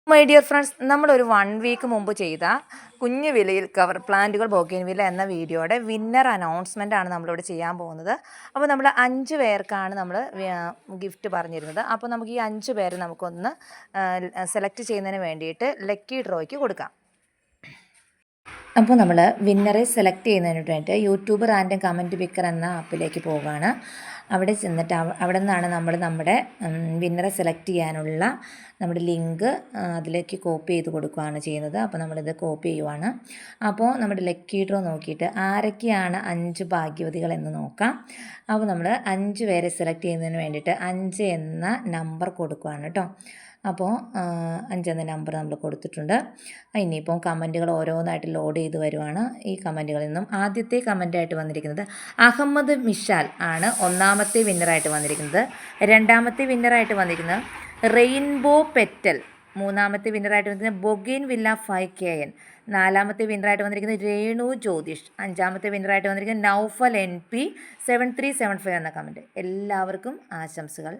My dear friends, നമ്മളൊരു 1 week മുമ്പ് ചെയ്ത കുഞ്ഞു വിലയിൽ കവർ പ്ലാന്റുകൾ ബൊഗെയിൻവില്ല എന്ന വീഡിയോയുടെ വിന്നർ അനൗൺസ്മെൻ്റ് ആണ് നമ്മളിവിടെ ചെയ്യാൻ പോകുന്നത്. അപ്പോൾ നമ്മൾ 5 പേർക്കാണ് നമ്മൾ ഗിഫ്റ്റ് പറഞ്ഞിരുന്നത്. അപ്പോൾ നമുക്ക് ഈ 5 പേരെ നമുക്കൊന്ന് സെലക്ട് ചെയ്യുന്നതിന് വേണ്ടിയിട്ട് ലക്കി ഡ്രോയ്ക്ക് കൊടുക്കാം. അപ്പോൾ നമ്മൾ വിന്നറെ സെലക്ട് ചെയ്യുന്നതിന് വേണ്ടിയിട്ട് യൂട്യൂബ് റാൻഡം കമൻറ്റ് പിക്കർ എന്ന ആപ്പിലേക്ക് പോവുകയാണ്. അവിടെ ചെന്നിട്ട് അവിടെ നിന്നാണ് നമ്മൾ നമ്മുടെ വിന്നറെ സെലക്ട് ചെയ്യാനുള്ള നമ്മുടെ ലിങ്ക് അതിലേക്ക് കോപ്പി ചെയ്ത് കൊടുക്കുകയാണ് ചെയ്യുന്നത്. അപ്പോൾ നമ്മളിത് കോപ്പി ചെയ്യുവാണ്. അപ്പോൾ നമ്മുടെ ലക്കി ഡ്രോ നോക്കിയിട്ട് ആരൊക്കെയാണ് 5 ഭാഗ്യവതികൾ എന്ന് നോക്കാം. അപ്പോൾ നമ്മൾ 5 പേരെ സെലക്ട് ചെയ്യുന്നതിന് വേണ്ടിയിട്ട് 5 എന്ന നമ്പർ കൊടുക്കുകയാണ് കേട്ടോ. അപ്പോൾ 5 എന്ന നമ്പർ നമ്മൾ കൊടുത്തിട്ടുണ്ട്. ഇനിയിപ്പോൾ കമൻറ്റുകൾ ഓരോന്നായിട്ട് ലോഡ് ചെയ്ത് വരുവാണ്. ഈ കമൻറ്റുകളിൽ നിന്നും ആദ്യത്തെ കമൻറ്റായിട്ട് വന്നിരിക്കുന്നത് അഹമ്മദ് മിഷാൽ ആണ് ഒന്നാമത്തെ വിന്നറായിട്ട് വന്നിരിക്കുന്നത്. രണ്ടാമത്തെ വിന്നറായിട്ട് വന്നിരിക്കുന്നത് റെയിൻബോ പെറ്റൽ. മൂന്നാമത്തെ വിന്നറായിട്ട് വന്നിരിക്കുന്നത് ബൊഗെയിൻവില്ല 5KN. നാലാമത്തെ വിന്നറായിട്ട് വന്നിരിക്കുന്നത് രേണു ജ്യോതിഷ്. അഞ്ചാമത്തെ വിന്നറായിട്ട് വന്നിരിക്കുന്നത് നൗഫൽ NP 7375 എന്ന കമൻറ്റ്. എല്ലാവർക്കും ആശംസകൾ.